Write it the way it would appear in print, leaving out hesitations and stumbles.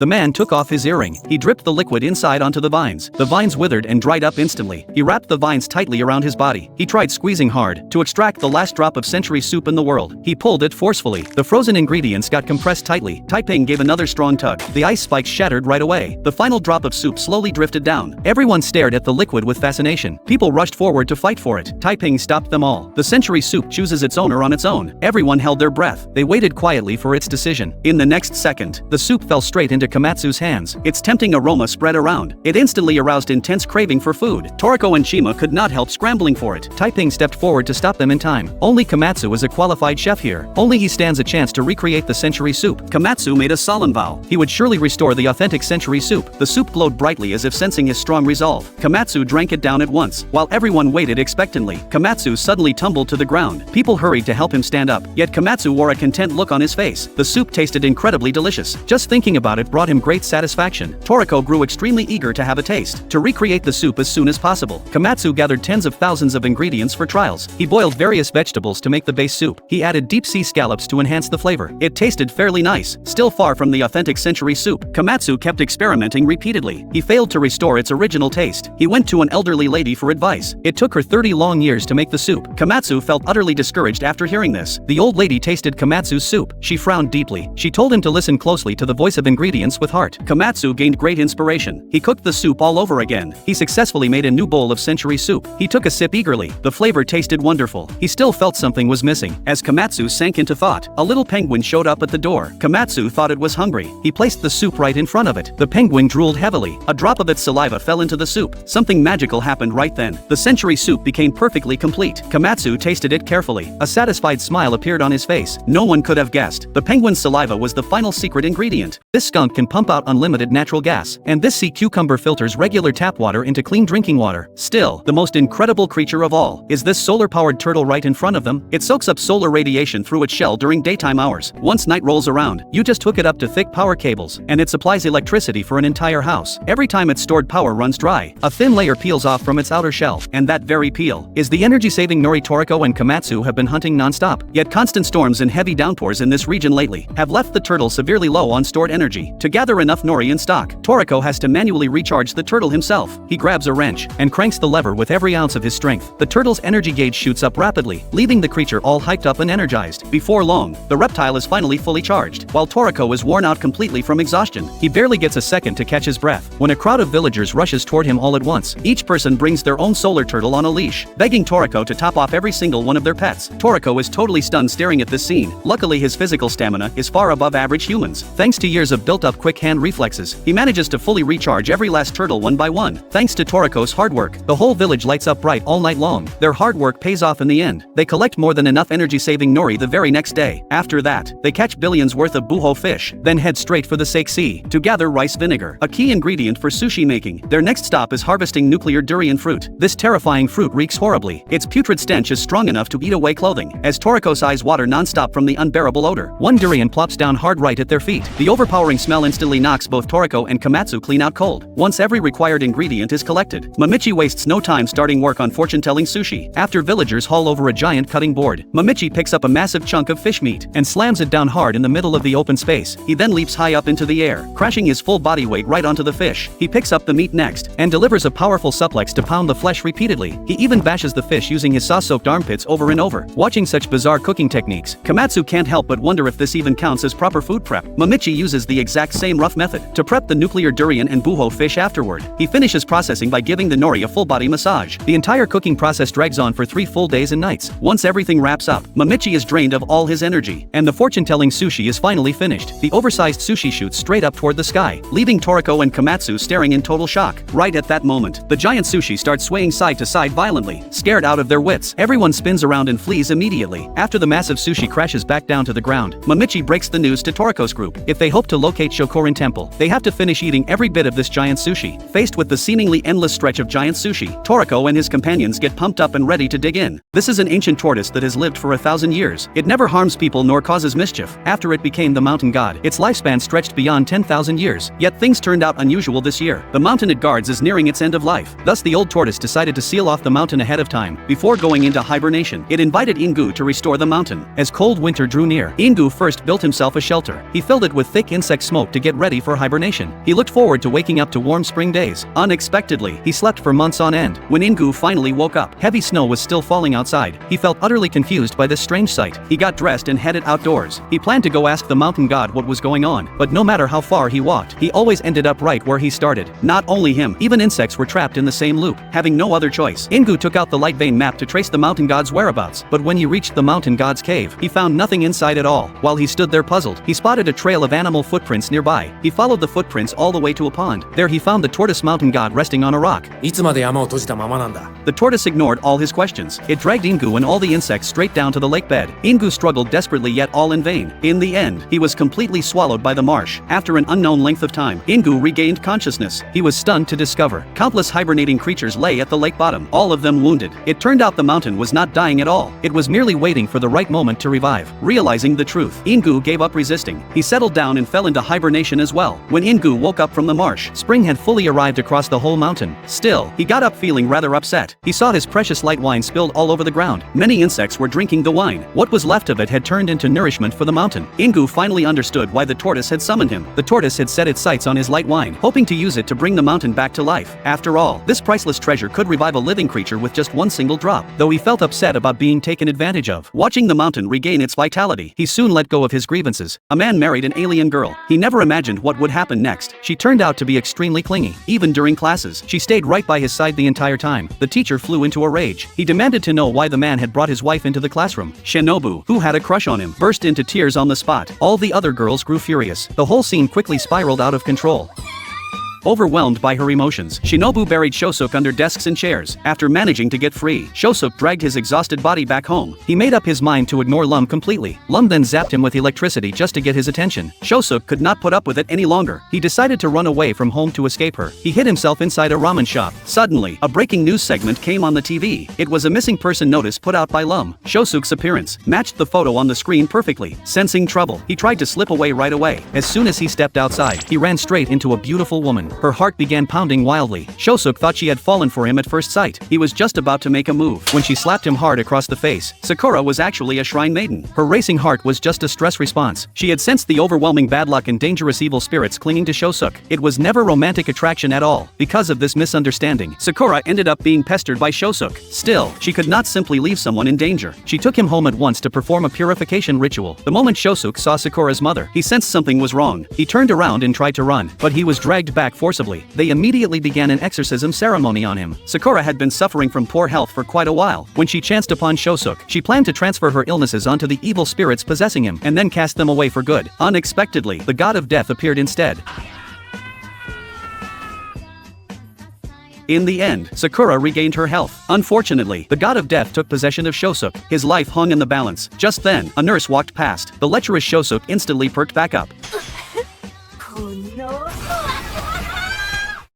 The man took off his earring. He dripped the liquid inside onto the vines. The vines withered and dried up instantly. He wrapped the vines tightly around his body. He tried squeezing hard to extract the last drop of century soup in the world. He pulled it forcefully. The frozen ingredients got compressed tightly. Taiping gave another strong tug. The ice spikes shattered right away. The final drop of soup slowly drifted down. Everyone stared at the liquid with fascination. People rushed forward to fight for it. Taiping stopped them all. The century soup chooses its owner on its own. Everyone held their breath. They waited quietly for its decision. In the next second, the soup fell straight into Komatsu's hands. Its tempting aroma spread around. It instantly aroused intense craving for food. Toriko and Chima could not help scrambling for it. Taiping stepped forward to stop them in time. Only Komatsu is a qualified chef here. Only he stands a chance to recreate the century soup. Komatsu made a solemn vow. He would surely restore the authentic century soup. The soup glowed brightly as if sensing his strong resolve. Komatsu drank it down at once. While everyone waited expectantly, Komatsu suddenly tumbled to the ground. People hurried to help him stand up. Yet Komatsu wore a content look on his face. The soup tasted incredibly delicious. Just thinking about it brought him great satisfaction. Toriko grew extremely eager to have a taste. To recreate the soup as soon as possible, Komatsu gathered tens of thousands of ingredients for trials. He boiled various vegetables to make the base soup. He added deep sea scallops to enhance the flavor. It tasted fairly nice, still far from the authentic century soup. Komatsu kept experimenting repeatedly. He failed to restore its original taste. He went to an elderly lady for advice. It took her 30 long years to make the soup. Komatsu felt utterly discouraged after hearing this. The old lady tasted Komatsu's soup. She frowned deeply. She told him to listen closely to the voice of ingredients with heart. Komatsu gained great inspiration. He cooked the soup all over again. He successfully made a new bowl of century soup. He took a sip eagerly. The flavor tasted wonderful. He still felt something was missing. As Komatsu sank into thought, a little penguin showed up at the door. Komatsu thought it was hungry. He placed the soup right in front of it. The penguin drooled heavily. A drop of its saliva fell into the soup. Something magical happened right then. The century soup became perfectly complete. Komatsu tasted it carefully. A satisfied smile appeared on his face. No one could have guessed. The penguin's saliva was the final secret ingredient. This skunk can pump out unlimited natural gas, and this sea cucumber filters regular tap water into clean drinking water. Still, the most incredible creature of all is this solar-powered turtle right in front of them. It soaks up solar radiation through its shell during daytime hours. Once night rolls around, you just hook it up to thick power cables, and it supplies electricity for an entire house. Every time its stored power runs dry, a thin layer peels off from its outer shell, and that very peel is the energy-saving nori Toriko and Komatsu have been hunting non-stop. Yet constant storms and heavy downpours in this region lately have left the turtle severely low on stored energy. To gather enough nori in stock, Toriko has to manually recharge the turtle himself. He grabs a wrench and cranks the lever with every ounce of his strength. The turtle's energy gauge shoots up rapidly, leaving the creature all hyped up and energized. Before long, the reptile is finally fully charged, while Toriko is worn out completely from exhaustion. He barely gets a second to catch his breath when a crowd of villagers rushes toward him all at once. Each person brings their own solar turtle on a leash, begging Toriko to top off every single one of their pets. Toriko is totally stunned staring at this scene. Luckily, his physical stamina is far above average humans. Thanks to years of built-up quick hand reflexes, he manages to fully recharge every last turtle one by one. Thanks to Toriko's hard work, the whole village lights up bright all night long. Their hard work pays off in the end. They collect more than enough energy-saving nori the very next day. After that, they catch billions worth of buho fish, then head straight for the Sake Sea to gather rice vinegar, a key ingredient for sushi making. Their next stop is harvesting nuclear durian fruit. This terrifying fruit reeks horribly. Its putrid stench is strong enough to eat away clothing. As Toriko's eyes water non-stop from the unbearable odor, one durian plops down hard right at their feet. The overpowering smell instantly knocks both Toriko and Komatsu clean out cold. Once every required ingredient is collected, Mamichi wastes no time starting work on fortune-telling sushi. After villagers haul over a giant cutting board, Mamichi picks up a massive chunk of fish meat and slams it down hard in the middle of the open space. He then leaps high up into the air, crashing his full body weight right onto the fish. He picks up the meat next and delivers a powerful suplex to pound the flesh repeatedly. He even bashes the fish using his sauce-soaked armpits over and over. Watching such bizarre cooking techniques, Komatsu can't help but wonder if this even counts as proper food prep. Mamichi uses the exact same rough method to prep the nuclear durian and buho fish afterward. He finishes processing by giving the nori a full-body massage. The entire cooking process drags on for 3 full days and nights. Once everything wraps up, Mamichi is drained of all his energy, and the fortune-telling sushi is finally finished. The oversized sushi shoots straight up toward the sky, leaving Toriko and Komatsu staring in total shock. Right at that moment, the giant sushi starts swaying side to side violently. Scared out of their wits, everyone spins around and flees immediately. After the massive sushi crashes back down to the ground, Mamichi breaks the news to Toriko's group. If they hope to locate Shokorin Temple, they have to finish eating every bit of this giant sushi. Faced with the seemingly endless stretch of giant sushi, Toriko and his companions get pumped up and ready to dig in. This is an ancient tortoise that has lived for 1,000 years. It never harms people nor causes mischief. After it became the mountain god, its lifespan stretched beyond 10,000 years. Yet things turned out unusual this year. The mountain it guards is nearing its end of life. Thus the old tortoise decided to seal off the mountain ahead of time. Before going into hibernation, it invited Ingu to restore the mountain. As cold winter drew near, Ingu first built himself a shelter. He filled it with thick insect smoke Shosoke to get ready for hibernation. He looked forward to waking up to warm spring days. Unexpectedly, he slept for months on end. When Ingu finally woke up, heavy snow was still falling outside. He felt utterly confused by this strange sight. He got dressed and headed outdoors. He planned to go ask the mountain god what was going on, but no matter how far he walked, he always ended up right where he started. Not only him, even insects were trapped in the same loop. Having no other choice, Ingu took out the light vein map to trace the mountain god's whereabouts, but when he reached the mountain god's cave, he found nothing inside at all. While he stood there puzzled, he spotted a trail of animal footprints nearby. He followed the footprints all the way to a pond. There he found the tortoise mountain god resting on a rock. いつまで山を閉じたままなんだ。 The tortoise ignored all his questions. It dragged Ingu and all the insects straight down to the lake bed. Ingu struggled desperately, yet all in vain. In the end, he was completely swallowed by the marsh. After an unknown length of time, Ingu regained consciousness. He was stunned to discover countless hibernating creatures lay at the lake bottom, all of them wounded. It turned out the mountain was not dying at all. It was merely waiting for the right moment to revive. Realizing the truth, Ingu gave up resisting. He settled down and fell into hibernation as well. When Ingu woke up from the marsh, spring had fully arrived across the whole mountain. Still, he got up feeling rather upset. He saw his precious light wine spilled all over the ground. Many insects were drinking the wine. What was left of it had turned into nourishment for the mountain. Ingu finally understood why the tortoise had summoned him. The tortoise had set its sights on his light wine, hoping to use it to bring the mountain back to life. After all, this priceless treasure could revive a living creature with just one single drop. Though he felt upset about being taken advantage of, watching the mountain regain its vitality, he soon let go of his grievances. A man married an alien girl. He never imagined what would happen next. She turned out to be extremely clingy. Even during classes, she stayed right by his side the entire time. The teacher flew into a rage. He demanded to know why the man had brought his wife into the classroom. Shinobu, who had a crush on him, burst into tears on the spot. All the other girls grew furious. The whole scene quickly spiraled out of control. Overwhelmed by her emotions, Shinobu buried Shosoke under desks and chairs. After managing to get free, Shosoke dragged his exhausted body back home. He made up his mind to ignore Lum completely. Lum then zapped him with electricity just to get his attention. Shosoke could not put up with it any longer. He decided to run away from home to escape her. He hid himself inside a ramen shop. Suddenly, a breaking news segment came on the TV. It was a missing person notice put out by Lum. Shosoke's appearance matched the photo on the screen perfectly. Sensing trouble, he tried to slip away right away. As soon as he stepped outside, he ran straight into a beautiful woman. Her heart began pounding wildly. Shosoke thought she had fallen for him at first sight. He was just about to make a move when she slapped him hard across the face. Sakura was actually a shrine maiden. Her racing heart was just a stress response. She had sensed the overwhelming bad luck and dangerous evil spirits clinging to Shosoke. It was never romantic attraction at all. Because of this misunderstanding, Sakura ended up being pestered by Shosoke. Still, she could not simply leave someone in danger. She took him home at once to perform a purification ritual. The moment Shosoke saw Sakura's mother, he sensed something was wrong. He turned around and tried to run, but he was dragged back forcibly. They immediately began an exorcism ceremony on him. Sakura had been suffering from poor health for quite a while. When she chanced upon Shosoke, she planned to transfer her illnesses onto the evil spirits possessing him, and then cast them away for good. Unexpectedly, the god of death appeared instead. In the end, Sakura regained her health. Unfortunately, the god of death took possession of Shosoke. His life hung in the balance. Just then, a nurse walked past. The lecherous Shosoke instantly perked back up.